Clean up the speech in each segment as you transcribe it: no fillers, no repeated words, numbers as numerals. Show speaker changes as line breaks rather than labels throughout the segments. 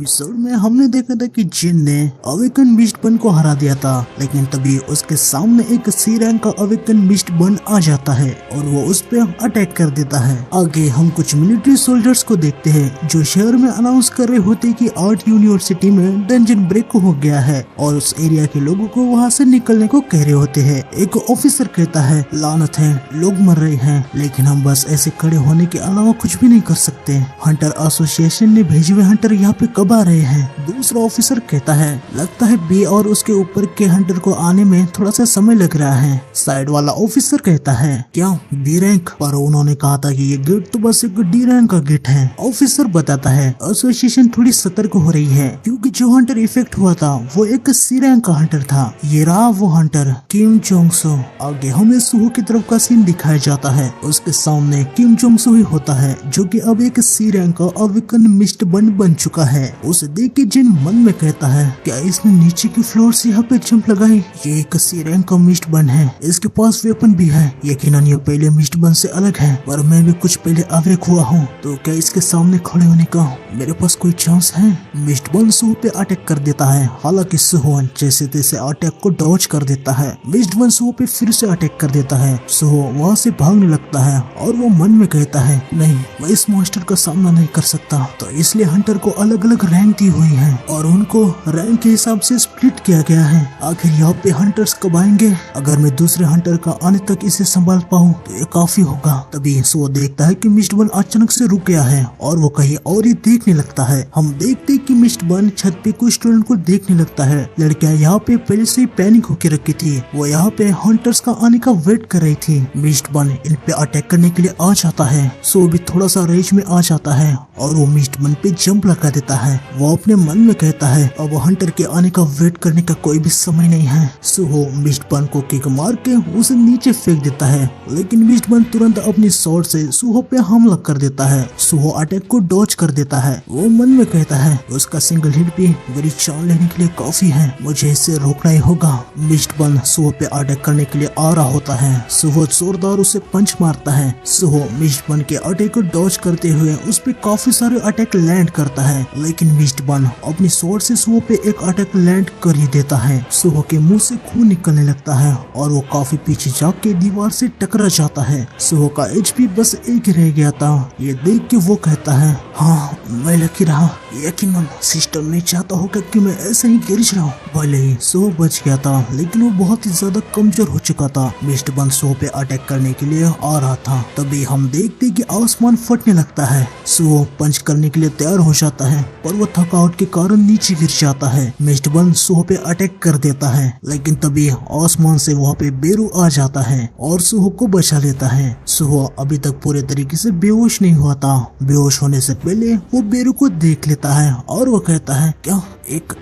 Episode में हमने देखा था कि जिन ने अवेकन बीस्ट बन को हरा दिया था, लेकिन तभी उसके सामने एक सी रैंक का अवेकन बीस्ट बन आ जाता है और वो उस पे अटैक कर देता है। आगे हम कुछ मिलिट्री सोल्जर्स को देखते हैं जो शहर में अनाउंस कर रहे होते कि आर्ट यूनिवर्सिटी में डंजन ब्रेक हो गया है और उस एरिया के लोगों को वहाँ से निकलने को कह रहे होते हैं। एक ऑफिसर कहता है, लानत है, लोग मर रहे हैं, लेकिन हम बस ऐसे खड़े होने के अलावा कुछ भी नहीं कर सकते। हंटर एसोसिएशन ने भेजे हुए हंटर यहाँ पे कब आ रहे हैं? दूसरा ऑफिसर कहता है, लगता है बी और उसके ऊपर के हंटर को आने में थोड़ा सा समय लग रहा है। साइड वाला ऑफिसर कहता है, क्या बी रैंक? पर उन्होंने कहा था कि ये गेट तो बस एक डी रैंक का गेट है। ऑफिसर बताता है, एसोसिएशन थोड़ी सतर्क हो रही है क्योंकि जो हंटर इफेक्ट हुआ था वो एक सी रैंक का हंटर था। ये रहा वो हंटर, किम जोंग सो। आगे हमें सुहो की तरफ का सीन दिखाया जाता है। उसके सामने किम जोंग सो ही होता है जो कि अब एक सी रैंक का अवेकन मिस्ट बन चुका है। उसे देख के जिन मन में कहता है, क्या इसने नीचे की फ्लोर से यहाँ पे जंप लगाई? ये एक सी रैंक का मिस्ट बन है, इसके पास वेपन भी है। यकीनन ये पहले मिस्ट बन से अलग है, पर मैं भी कुछ पहले अवेक हुआ हूँ, तो क्या इसके सामने खड़े होने का मेरे पास कोई चांस है? मिस्ट बन सुहो पे अटैक कर देता है। हालांकि सुहो जैसे तैसे अटैक को डॉज कर देता है। मिस्ट बन सुहो पे फिर से अटैक कर देता है। सुहो वहाँ से भागने लगता है और वो मन में कहता है, नहीं, मैं इस मॉन्स्टर का सामना नहीं कर सकता, तो इसलिए हंटर को अलग अलग रैंक दी हुई है और उनको रैंक के हिसाब से स्प्लिट किया गया है। आखिर यहाँ पे हंटर्स कब आएंगे? अगर मैं दूसरे हंटर का आने तक इसे संभाल पाऊँ तो ये काफी होगा। तभी सुहो देखता है कि मिस्ट बन अचानक से रुक गया है और वो कहीं और ही देखने लगता है। हम देखते कि मिस्ट बन छत पे कुछ स्टूडेंट को देखने लगता है। लड़कियां यहाँ पे पहले से ही पैनिक होके रखी थी, वो यहाँ पे हंटर्स का आने का वेट कर रही थी। मिस्ट बन इन पे अटैक करने के लिए आ जाता है। सो भी थोड़ा सा रेज में आ जाता है और वो मिस्ट बन पे जंप लगा देता है। वो अपने मन में कहता है, अब हंटर के आने का वेट करने का कोई भी समय नहीं है। सुहो मिस्ट बन को किक मार के उसे नीचे फेंक देता है, लेकिन मिस्ट बन तुरंत अपनी स्वॉर्ड से सुहो पे हमला कर देता है। सुहो अटैक को डॉज कर देता है। वो मन में कहता है, उसका सिंगल हिट भी मेरी जान लेने के लिए काफी है, मुझे इसे रोकना ही होगा। मिस्ट बन सुहो पे अटैक करने के लिए आ रहा होता है। सुहो जोरदार उसे पंच मारता है। सुहो मिस्ट बन के अटैक को डॉज करते हुए उस पे काफी सारे अटैक लैंड करता है, लेकिन मिस्ट बन अपनी स्वॉर्ड से सुहो पे एक अटैक लैंड कर ही देता है। सुहो के मुंह से खून निकलने लगता है और वो काफी पीछे जाके दीवार से टकरा जाता है। सुहो का एचपी बस एक ही रह गया था। ये देख के वो कहता है, हाँ मैं लकी रहा, यकीनन सिस्टम नहीं चाहता होगा कि मैं ऐसे ही गिर जाऊं। भले ही सुहो बच गया था, लेकिन वो बहुत ही ज्यादा कमजोर हो चुका था। मिस्ट बन सुहो पे अटैक करने के लिए आ रहा था। तभी हम देखते कि आसमान फटने लगता है। सुहो पंच करने के लिए तैयार हो जाता है, पर वो थकावट के कारण नीचे गिर जाता है। मिस्ट बन सुहो पे अटैक कर देता है, लेकिन तभी आसमान से वहाँ पे बेरू आ जाता है और सुहो को बचा लेता है। सुहो अभी तक पूरे तरीके से बेहोश नहीं हुआ था। बेहोश होने से पहले वो बेरू को देख लेता है और वो कहता है, क्या एक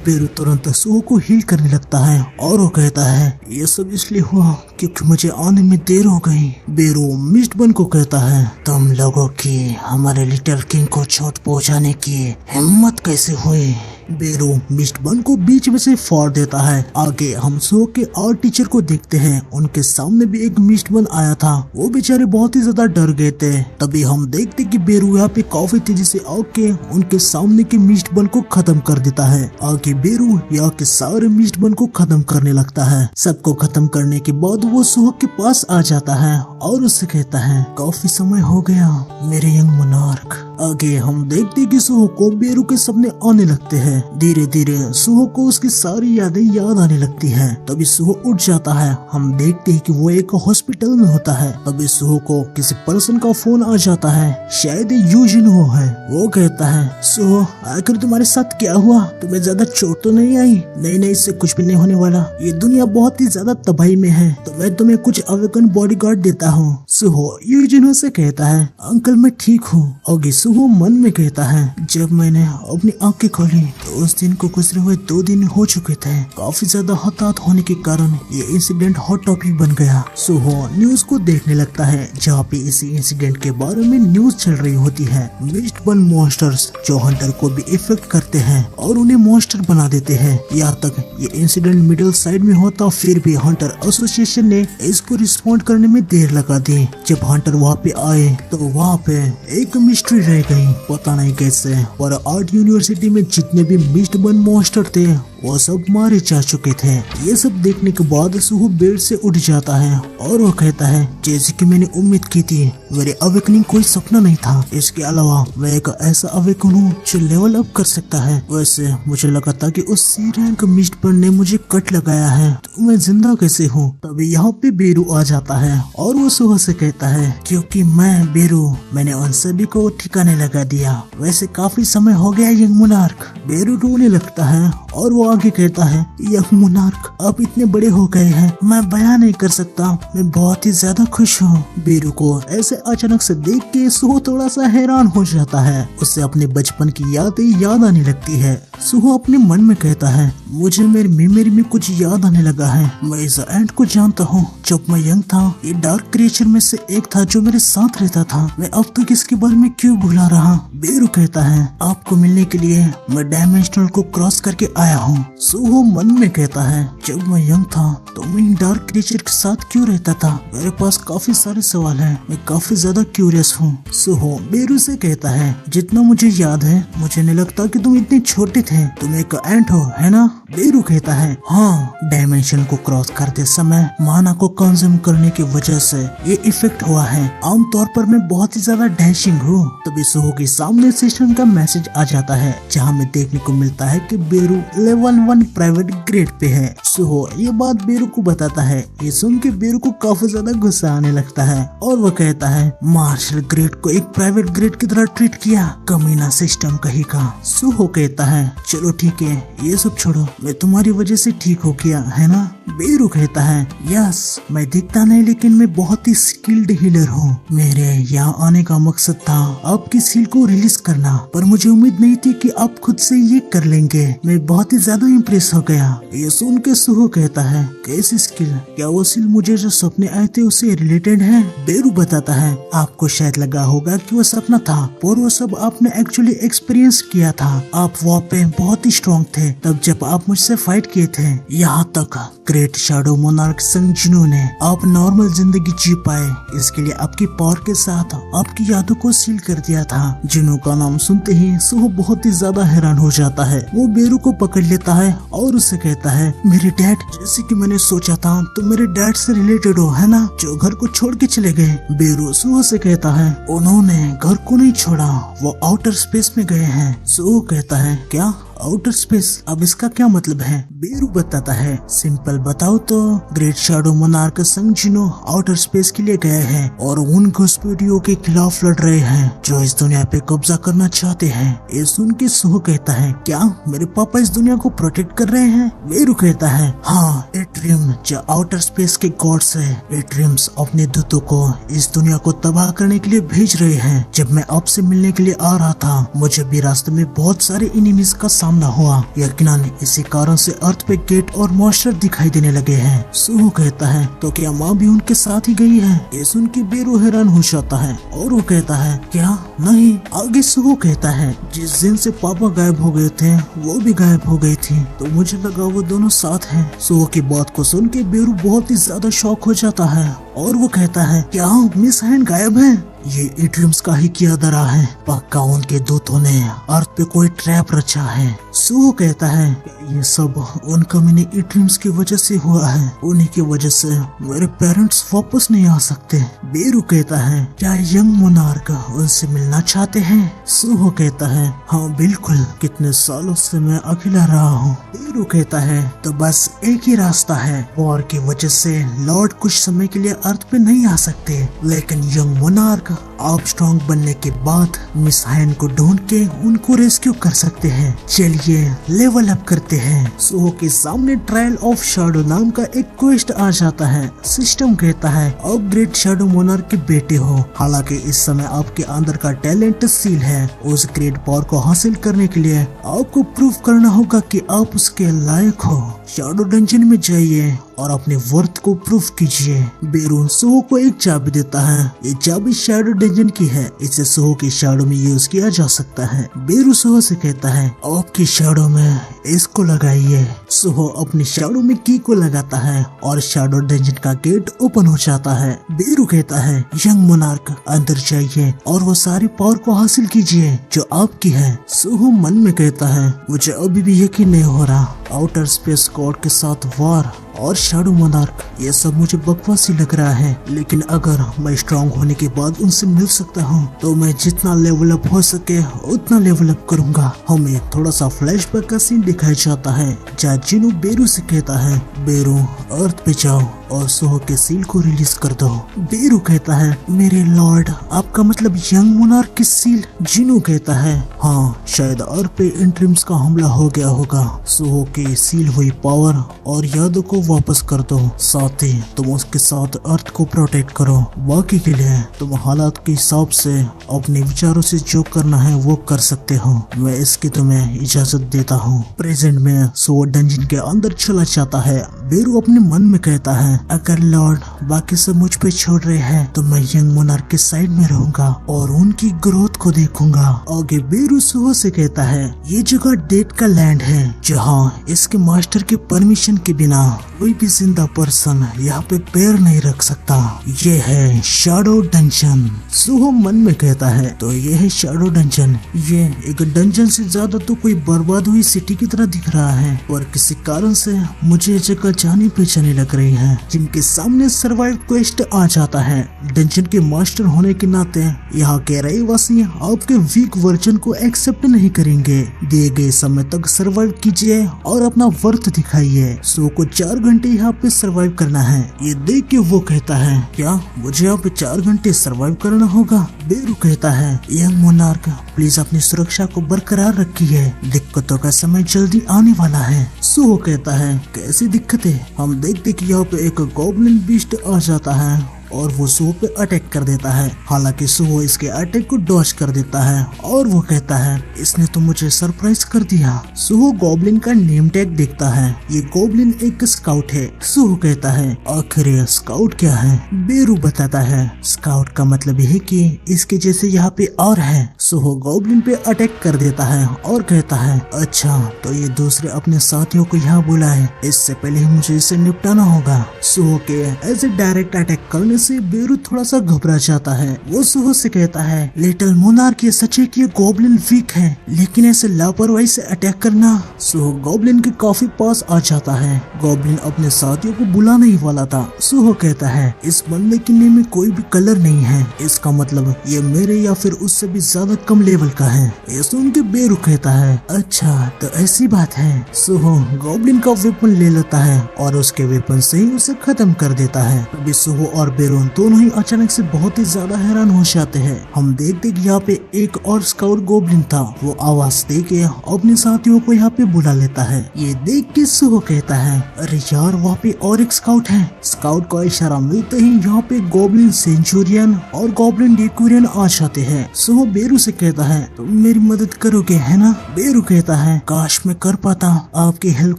बेरू तुरंत सुहो को हील करने लगता है और वो कहता है, ये सब इसलिए हुआ क्योंकि मुझे आने में देर हो गई। बेरू मिस्ट बन को कहता है, तुम लोगों की हमारे लिटिल किंग को चोट पहुंचाने की हिम्मत कैसे हुई? बेरू मिस्ट बन को बीच में से फाड़ देता है। आगे हम सुहो के आर्ट टीचर को देखते हैं। उनके सामने भी एक मिस्ट बन आया था। वो बेचारे बहुत ही ज्यादा डर गए थे। तभी हम देखते कि बेरू यहाँ पे काफी तेजी से आके उनके सामने के मिस्ट बन को खत्म कर देता है। आगे बेरू यहाँ के सारे मिस्ट बन को खत्म करने लगता है। सबको खत्म करने के बाद वो सुहो के पास आ जाता है और उससे कहता है, काफी समय हो गया मेरे यंग मोनार्क। आगे हम देखते कि सुहो को बेरू के सपने आने लगते हैं। धीरे धीरे सुहो को उसकी सारी यादें याद आने लगती हैं। तभी सुहो उठ जाता है। हम देखते हैं कि वो एक हॉस्पिटल में होता है। तभी सुहो को किसी पर्सन का फोन आ जाता है, शायद यूजिन हो है। वो कहता है, सुहो आखिर तुम्हारे साथ क्या हुआ? तुम्हें ज्यादा चोट तो नहीं आई? नहीं नहीं, इससे कुछ भी नहीं होने वाला, ये दुनिया बहुत ही ज्यादा तबाही में है, तो मैं तुम्हें कुछ अवेकन बॉडीगार्ड देता हूँ। सुहो यूजिन से कहता है, अंकल मैं ठीक हूँ। आगे सुहो मन में कहता है, जब मैंने अपनी आंखें खोली तो उस दिन को गुजरे हुए 2 दिन हो चुके थे। काफी ज्यादा हताहत होने के कारण ये इंसिडेंट हॉट टॉपिक बन गया। सुहो न्यूज को देखने लगता है जहाँ पे इसी इंसिडेंट के बारे में न्यूज चल रही होती है। मिस्ट बन मॉन्स्टर्स जो हंटर को भी इफेक्ट करते हैं और उन्हें मॉन्स्टर बना देते हैं। यहाँ तक ये इंसिडेंट मिडिल साइड में होता फिर भी हंटर एसोसिएशन ने इसको रिस्पॉन्ड करने में देर लगा दी। जब हंटर वहाँ पे आए तो वहाँ पे एक मिस्ट्री रह गई, पता नहीं कैसे, पर आर्ट यूनिवर्सिटी में जितने भी मिस्ट बन मॉन्स्टर थे वो सब मारे जा चुके थे। ये सब देखने के बाद सुहो बेड से उठ जाता है और वो कहता है जैसे कि मैंने उम्मीद की थी, मेरे अवेकनिंग कोई सपना नहीं था। इसके अलावा मैं एक ऐसा अवेकन हूँ जो लेवल अप कर सकता है। वैसे मुझे लगा था कि उस सी रैंक मिस्ट बन ने मुझे कट लगाया है तो मैं जिंदा कैसे हूँ। तभी यहाँ पे बेरू आ जाता है और वो सुहो से कहता है क्योंकि मैं बेरू, मैंने उन सभी को ठिकाने लगा दिया। वैसे काफी समय हो गया यंग मोनार्क। बेरू रोने लगता है और वो आगे कहता है यंग मोनार्क आप इतने बड़े हो गए हैं, मैं बयान नहीं कर सकता, मैं बहुत ही ज्यादा खुश हूँ। बेरू को ऐसे अचानक से देख के सुहो थोड़ा सा हैरान हो जाता है। उसे अपने बचपन की यादें याद आने लगती है। सुहो अपने मन में कहता है मुझे मेरी मेमोरी में कुछ याद आने लगा है। मैं इस एंट को जानता हूँ। जब मैं यंग था ये डार्क क्रिएचर में से एक था जो मेरे साथ रहता था। मैं अब तक इसके बारे में क्यों भुला रहा। बेरू कहता है आपको मिलने के लिए मैं डायमेंशनल को क्रॉस करके आया हूँ। सुहो मन में कहता है जब मैं यंग था तो मैं डार्क क्रिएचर के साथ क्यों रहता था। मेरे पास काफी सारे सवाल हैं, मैं काफी ज्यादा क्यूरियस हूँ। सुहो बेरू से कहता है जितना मुझे याद है मुझे नहीं लगता कि तुम इतने छोटे थे, तुम एक एंट हो है ना। बेरू कहता है हाँ, डायमेंशन को क्रॉस करते समय माना को कंज्यूम करने की वजह से ये इफेक्ट हुआ है। आमतौर पर मैं बहुत ही ज्यादा डैशिंग हूँ। तभी सुहो के सामने सिस्टम का मैसेज आ जाता है जहाँ में देखने को मिलता है कि बेरू लेवल 1 प्राइवेट ग्रेड पे है। सुहो ये बात बेरू को बताता है। ये सुन के बेरू को काफी ज्यादा गुस्सा आने लगता है और वो कहता है मार्शल ग्रेड को एक प्राइवेट ग्रेड की तरह ट्रीट किया, कमीना सिस्टम कहीं का। सुहो कहता है चलो ठीक है ये सब छोड़ो, मैं तुम्हारी वजह से ठीक हो गया है ना। बेरू कहता है यस, मैं दिखता नहीं लेकिन मैं बहुत ही स्किल्ड हीलर हूँ। मेरे यहाँ आने का मकसद था आपकी सील को रिलीज करना, पर मुझे उम्मीद नहीं थी कि आप खुद से ये कर लेंगे। मैं बहुत ही ज्यादा इम्प्रेस हो गया। ये सुन के सुहो कहता है कैसी स्किल, क्या वो सील मुझे जो सपने आए थे उससे रिलेटेड है। बेरू बताता है आपको शायद लगा होगा कि वो सपना था, पर वो सब आपने एक्चुअली एक्सपीरियंस किया था। आप वहाँ पे बहुत ही स्ट्रॉन्ग थे तब जब आप मुझसे फाइट किए थे। यहाँ तक ग्रेट शैडो मोनार्क संग जिनो ने आप नॉर्मल जिंदगी जी पाए, इसके लिए आपकी पावर के साथ आपकी यादों को सील कर दिया था। जिनो का नाम सुनते ही सुहो बहुत ही ज्यादा हैरान हो जाता है। वो बेरू को पकड़ लेता है और उससे कहता है मेरे डैड, जैसे कि मैंने सोचा था तुम मेरे डैड से रिलेटेड हो है ना, जो घर को छोड़ के चले गए। बेरू सुहो से कहता है उन्होंने घर को नहीं छोड़ा, वो आउटर स्पेस में गए हैं। सुहो कहता है क्या आउटर स्पेस, अब इसका क्या मतलब है। बेरू बताता है सिंपल बताओ तो ग्रेट शैडो मोनार्क संग जिनो आउटर स्पेस के लिए गए हैं और उन घुसपैठियों के खिलाफ लड़ रहे हैं जो इस दुनिया पे कब्जा करना चाहते हैं। ये सुन के सुहो कहता है क्या मेरे पापा इस दुनिया को प्रोटेक्ट कर रहे हैं। बेरू कहता है हाँ, एट्रियम जो आउटर स्पेस के गॉड्स है, एट्रियम्स अपने दूतों को इस दुनिया को तबाह करने के लिए भेज रहे हैं। जब मैं आपसे मिलने के लिए आ रहा था मुझे भी रास्ते में बहुत सारे एनिमीज का सामना हुआ, यकीनन इसी कारण से अर्थ पे गेट और मॉन्स्टर दिखाई देने लगे हैं। सुहो कहता है तो क्या माँ भी उनके साथ ही गई है। ये सुन के बेरू हैरान हो जाता है और वो कहता है क्या नहीं। आगे सुहो कहता है जिस दिन से पापा गायब हो गए थे वो भी गायब हो गई थी, तो मुझे लगा वो दोनों साथ हैं। सुहो की बात को सुन के बेरू बहुत ही ज्यादा शॉक हो जाता है और वो कहता है क्या मिस हैंड गायब है। ये एट्रियम्स का ही किया धरा है, पक्का उनके दूतों ने अर्थ पे कोई ट्रैप रचा है। सुहो कहता है ये सब उन कमीने एट्रियम्स की वजह से हुआ है, उन्हीं की वजह से मेरे पेरेंट्स वापस नहीं आ सकते। बेरू कहता है क्या यंग मोनार्क उनसे मिलना चाहते हैं। सुहो कहता है हाँ बिल्कुल, कितने सालों से मैं अकेला रहा हूँ। बेरू कहता है तो बस एक ही रास्ता है, वॉर की वजह से लॉर्ड कुछ समय के लिए अर्थ पे नहीं आ सकते, लेकिन यंग मोनार्क आप स्ट्रॉन्ग बनने के बाद मिस हाइन को ढूंढ के उनको रेस्क्यू कर सकते हैं। चलिए लेवल अप करते हैं। सुहो के सामने ट्रायल ऑफ शैडो नाम का एक क्वेस्ट आ जाता है। सिस्टम कहता है आप ग्रेट शैडो मोनार्क के बेटे हो, हालांकि इस समय आपके अंदर का टैलेंट सील है। उस ग्रेट पावर को हासिल करने के लिए आपको प्रूव करना होगा कि आप उसके लायक हो। शैडो डंजन में जाइए और अपने वर्थ को प्रूफ कीजिए। बेरू सुहो को एक चाबी देता है। ये चाबी शैडो डंजन की है, इसे सुहो के शैडो में यूज किया जा सकता है। बेरू सुहो से कहता है आपकी शैडो में इसको लगाइए। सुहो अपनी शैडो में की को लगाता है और शैडो डंजन का गेट ओपन हो जाता है। बेरू कहता है यंग मोनार्क अंदर जाइए और वो सारी पावर को हासिल कीजिए जो आपकी है। सुहो मन में कहता है मुझे अभी भी यकीन नहीं हो रहा, आउटर स्पेस गॉड के साथ वार और शैडो मोनार्क, ये सब मुझे बकवासी लग रहा है। लेकिन अगर मैं स्ट्रांग होने के बाद उनसे मिल सकता हूँ तो मैं जितना लेवल अप हो सके उतना लेवल अप करूंगा। हमें थोड़ा सा फ्लैशबैक का सीन दिखाया जाता है जहाँ जिनू बेरू से कहता है बेरू अर्थ पे जाओ और सुहो के सील को रिलीज कर दो। बेरू कहता है मेरे लॉर्ड आपका मतलब यंग मोनार्क की सील? जिनू कहता है हाँ शायद अर्थ पे इंट्रीम्स का हमला हो गया होगा। सुहो की सील हुई पावर और यादों को वापस कर दो, साथ ही तुम उसके साथ अर्थ को प्रोटेक्ट करो। बाकी के लिए तुम हालात के हिसाब से अपने विचारों से जो करना है वो कर सकते हो, मैं इसकी तुम्हें इजाजत देता हूँ। प्रेजेंट में सुहो डंजन के अंदर चला जाता है। बेरू अपने मन में कहता है अगर लॉर्ड बाकी सब मुझ पे छोड़ रहे हैं तो मैं यंग मोनार्क के साइड में रहूंगा और उनकी ग्रोथ को देखूंगा। आगे बेरू सुहो से कहता है ये जगह डेड का लैंड है जहाँ इसके मास्टर के परमिशन के बिना कोई भी जिंदा पर्सन यहाँ पे पैर नहीं रख सकता। ये है शैडो डंजन। सुहो मन में कहता है तो ये है शैडो डंजन। ये एक डंजन से ज्यादा तो कोई बर्बाद हुई सिटी की तरह दिख रहा है और किसी कारण से मुझे ये जगह जानी पहचानी लग रही है। जिनके सामने सर्वाइव क्वेस्ट आ जाता है, डंजन के मास्टर होने के नाते यहाँ के रहवासी आपके वीक वर्जन को एक्सेप्ट नहीं करेंगे। दिए गए समय तक सर्वाइव कीजिए और अपना वर्थ दिखाइए। सो को 4 घंटे यहाँ पे सर्वाइव करना है। ये देख के वो कहता है क्या मुझे यहाँ पे 4 घंटे सर्वाइव करना होगा? बेरू कहता है यंग मोनार्क प्लीज अपनी सुरक्षा को बरकरार रखिए, दिक्कतों का समय जल्दी आने वाला है। सुहो कहता है कैसी दिक्कतें? हम देखते कि यहाँ पे एक गॉब्लिन बीस्ट आ जाता है और वो सुहो पे अटैक कर देता है। हालांकि सुहो इसके अटैक को डॉज कर देता है और वो कहता है इसने तो मुझे सरप्राइज कर दिया। सुहो गॉब्लिन का नेम टैग देखता है, ये गॉब्लिन एक स्काउट है। सुहो कहता है आखिर ये स्काउट क्या है? बेरू बताता है स्काउट का मतलब है कि इसके जैसे यहाँ पे और है। सुहो गॉब्लिन पे अटैक कर देता है और कहता है अच्छा तो ये दूसरे अपने साथियों को यहाँ बुलाए, इससे पहले ही मुझे इसे निपटाना होगा। सुहो के ऐसे डायरेक्ट अटैक करने से बेरू थोड़ा सा घबरा जाता है। वो सुहो से कहता है लिटिल मोनार्क ये सच है कि ये गॉब्लिन वीक है, लेकिन ऐसे लापरवाही से अटैक करना। सुहो गॉब्लिन के काफी पास आ जाता है। गॉब्लिन अपने साथियों को बुलाने ही वाला था। सुहो कहता है इस बंदे के नेम में कोई भी कलर नहीं है, इसका मतलब ये मेरे या फिर उससे भी ज्यादा कम लेवल का है। ये सुन के बेरू कहता है अच्छा तो ऐसी बात है। सुहो गॉब्लिन का वेपन ले लेता है और उसके वेपन से ही उसे खत्म कर देता है। अभी सुहो और बेरू दोनों ही अचानक से बहुत ही ज्यादा हैरान हो जाते हैं। हम देखते कि यहाँ पे एक और स्काउट गॉब्लिन था, वो आवाज दे के अपने साथियों को यहाँ पे बुला लेता है। ये देख के सुहो कहता है अरे यार वहाँ पे और एक स्काउट है। स्काउट का इशारा मिलते ही यहाँ पे गॉब्लिन सेंचुरियन और गॉब्लिन डेकोरियन आ जाते हैं। सुहो बेरू से कहता है तुम मेरी मदद करोगे है ना? बेरू कहता है काश मैं कर पाता, आपकी हेल्प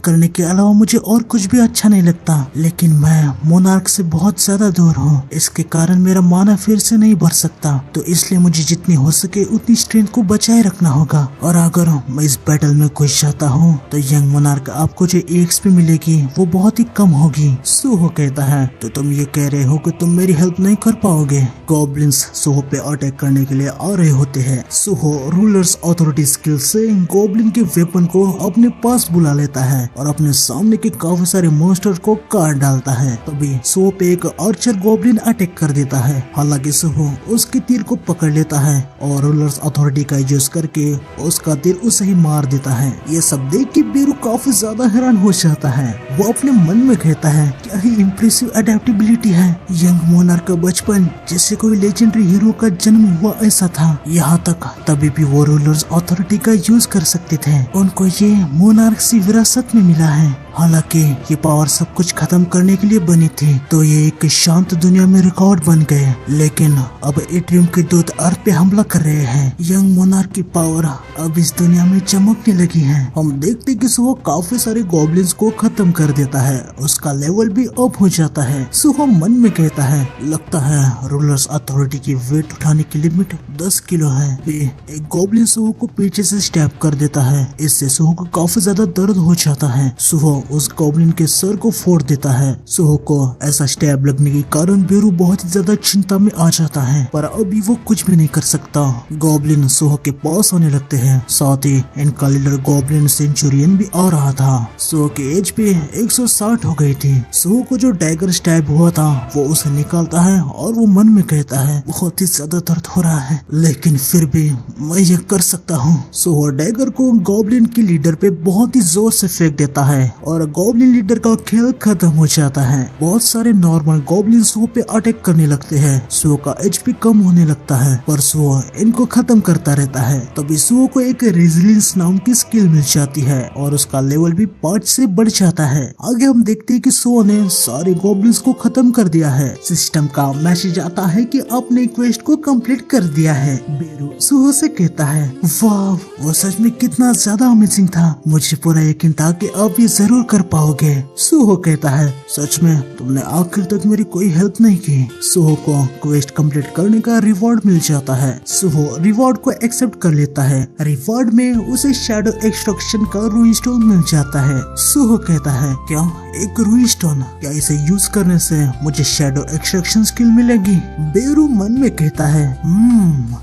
करने के अलावा मुझे और कुछ भी अच्छा नहीं लगता, लेकिन मैं मोनार्क से बहुत ज्यादा दूर हूँ, इसके कारण मेरा माना फिर से नहीं भर सकता, तो इसलिए मुझे जितनी हो सके उतनी स्ट्रेंथ को बचाए रखना होगा। और अगर मैं इस बैटल में घुस जाता हूँ तो यंग मोनार्क आपको जो एक्सपी मिलेगी वो बहुत ही कम होगी। सुहो कहता है तो तुम ये कह रहे हो कि तुम मेरी हेल्प नहीं कर पाओगे? गॉब्लिन्स सुहो पे अटैक करने के लिए आ रहे होते हैं। सुहो रूलर्स अथॉरिटी स्किल से गॉब्लिन के वेपन को अपने पास बुला लेता है और अपने सामने के काफी सारे मॉन्स्टर को काट डालता है। तभी सुहो पे एक आर्चर गॉब्लिन अटैक कर देता है। हालांकि सुहो उसके तीर को पकड़ लेता है और रूलर्स अथॉरिटी का यूज करके उसका तीर उसे ही मार देता है। ये सब देख के बेरू काफी ज्यादा हैरान हो जाता है। वो अपने मन में कहता है क्या ही इम्प्रेसिव अडेप्टेबिलिटी है। यंग मोनार्क का बचपन जैसे कोई लेजेंडरी हीरो का जन्म हुआ ऐसा था। यहाँ तक तभी भी वो रूलर्स अथॉरिटी का यूज कर सकते थे। उनको ये मोनार्क से विरासत में मिला है। हालांकि ये पावर सब कुछ खत्म करने के लिए बनी थी, तो ये एक शांत दुनिया दुनिया में रिकॉर्ड बन गए, लेकिन अब एट्रियम के दूत अर्थ पे हमला कर रहे हैं। यंग मोनार्क की पावर अब इस दुनिया में चमकने लगी है। हम देखते कि सुहो काफी सारे गॉब्लिन्स को खत्म कर देता है, उसका लेवल भी अप हो जाता है। सुहो मन में कहता है, लगता है रूलर्स अथॉरिटी की वेट उठाने की लिमिट 10 किलो है। एक गॉब्लिन सुहो को पीछे से स्टैब कर देता है, इससे सुहो को काफी ज्यादा दर्द हो जाता है। सुहो उस गॉब्लिन के सर को फोड़ देता है। सुहो को ऐसा स्टैब लगने के कारण बेरू बहुत ही ज्यादा चिंता में आ जाता है, पर अभी वो कुछ भी नहीं कर सकता। गॉब्लिन सुहो के पास आने लगते हैं, साथ ही इनका लीडर गॉब्लिन सेंचुरियन भी आ रहा था। सुहो की एज पे 160 हो गई थी। सुहो को जो डैगर स्टैब हुआ था वो उसे निकालता है और वो मन में कहता है, बहुत ही ज्यादा दर्द हो रहा है, लेकिन फिर भी मैं ये कर सकता हूँ। सुहो डैगर को गॉब्लिन के लीडर पे बहुत ही जोर से फेंक देता है और गॉब्लिन लीडर का खेल खत्म हो जाता है। बहुत सारे नॉर्मल गॉब्लिन सुहो पे अटैक करने लगते हैं। सुहो का एचपी कम होने लगता है, पर सुहो इनको खत्म करता रहता है। तभी सुहो को एक रेजिलियंस नाम की स्किल मिल जाती है और उसका लेवल भी 5 से बढ़ जाता है। आगे हम देखते हैं कि सुहो ने सारे गॉब्लिन्स को खत्म कर दिया है। सिस्टम का मैसेज आता है कि आपने क्वेस्ट को कंप्लीट कर दिया है। बेरू सुहो से कहता है, वाह वो सच में कितना ज्यादा अमेजिंग था, मुझे पूरा यकीन था कि आप ये जरूर कर पाओगे। सुहो कहता है, सच में तुमने आखिर तक मेरी कोई हेल्प नहीं की। सुहो को क्वेस्ट कंप्लीट करने का रिवॉर्ड मिल जाता है। सुहो रिवॉर्ड को एक्सेप्ट कर लेता है। रिवॉर्ड में उसे शैडो एक्सट्रैक्शन का रूइन स्टोन मिल जाता है। सुहो कहता है, क्या एक रूइन स्टोन, क्या इसे यूज करने से मुझे शैडो एक्सट्रैक्शन स्किल मिलेगी? बेरू मन में कहता है,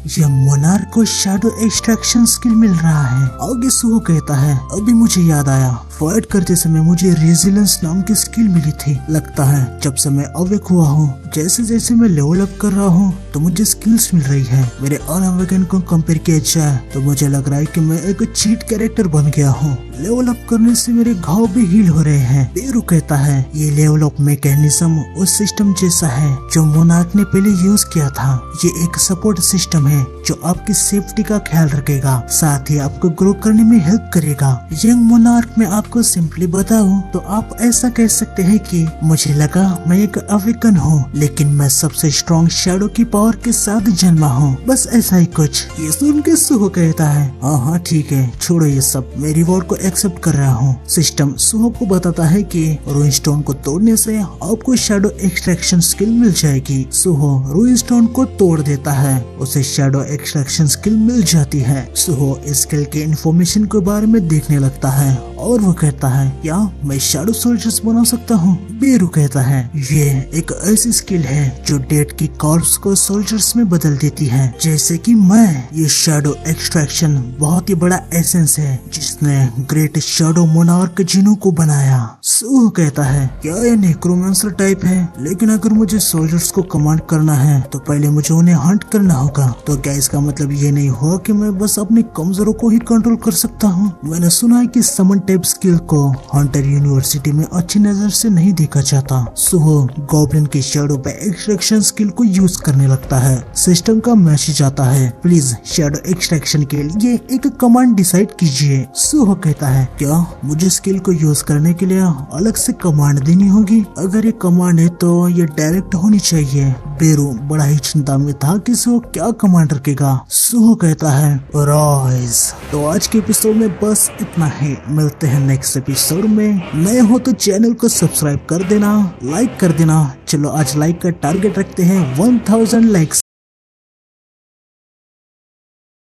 यह मोनार्क को शैडो एक्सट्रैक्शन स्किल मिल रहा है। आगे सुहो कहता है, अभी मुझे याद आया, फाइट करते समय मुझे रेजिलेंस नाम की स्किल मिली थी। लगता है जब से मैं अवेक हुआ हूँ, जैसे जैसे मैं लेवल अप कर रहा हूँ तो मुझे स्किल्स मिल रही है। मेरे अनअवेकन को कंपेयर किया जाए तो मुझे लग रहा है कि मैं एक चीट कैरेक्टर बन गया हूँ। लेवल अप करने से मेरे घाव भी हील हो रहे हैं। बेरू कहता है, ये लेवल अप मैकेनिज्म उस सिस्टम जैसा है जो मोनार्क ने पहले यूज किया था। ये एक सपोर्ट सिस्टम है जो आपकी सेफ्टी का ख्याल रखेगा, साथ ही आपको ग्रो करने में हेल्प करेगा। यंग मोनार्क में आपको सिंपली बताऊं तो आप ऐसा कह सकते हैं कि मुझे लगा मैं एक अवेकन हूँ, लेकिन मैं सबसे स्ट्रॉन्ग शैडो की पावर के साथ जन्मा हूँ। बस ऐसा ही कुछ। ये सुन के सुहो कहता है, हाँ ठीक है, छोड़ो ये सब, मैं रिवॉर्ड को एक्सेप्ट कर रहा हूँ। सिस्टम सुहो को बताता है कि रूइन स्टोन को तोड़ने से आपको शैडो एक्सट्रैक्शन स्किल मिल जाएगी। सुहो रूइन स्टोन को तोड़ देता है, उसे शैडो एक्सट्रैक्शन स्किल मिल जाती है। सुहो इस स्किल के इंफॉर्मेशन के बारे में देखने लगता है और वो कहता है, क्या मैं शैडो सोल्जर्स बना सकता हूँ? बेरू कहता है, ये एक ऐसी स्किल है जो डेड की कॉर्प्स को सोल्जर्स में बदल देती है, जैसे कि मैं। ये शैडो एक्सट्रैक्शन बहुत ही बड़ा एसेंस है जिसने ग्रेट शैडो मोनार्क जिनों को बनाया। सुहो कहता है, क्या ये नेक्रोमेंसर टाइप है? लेकिन अगर मुझे सोल्जर्स को कमांड करना है तो पहले मुझे उन्हें हंट करना होगा। तो क्या इसका मतलब ये नहीं हुआ कि मैं बस अपने कमजोरों को ही कंट्रोल कर सकता हूँ? मैंने सुना है कि समन टाइप स्किल को हंटर यूनिवर्सिटी में अच्छी नजर से नहीं देखा जाता। सुहो गॉब्लिन की शैडो पे एक्सट्रैक्शन स्किल को यूज करने लगता है। सिस्टम का मैसेज आता है, प्लीज शैडो एक्सट्रैक्शन के लिए एक कमांड डिसाइड कीजिए। सुहो कहता है, क्या मुझे स्किल को यूज करने के लिए अलग से कमांड देनी होगी? अगर ये कमांड है तो ये डायरेक्ट होनी चाहिए। बेरू बड़ा ही चिंता में था कि सुहो क्या कमांड रखेगा। सुहो कहता है, राइज। तो आज के एपिसोड में बस इतना ही, मिलते हैं नेक्स्ट एपिसोड में। नए हो तो चैनल को सब्सक्राइब कर देना, लाइक कर देना। चलो आज लाइक का टारगेट रखते हैं 1000 लाइक्स।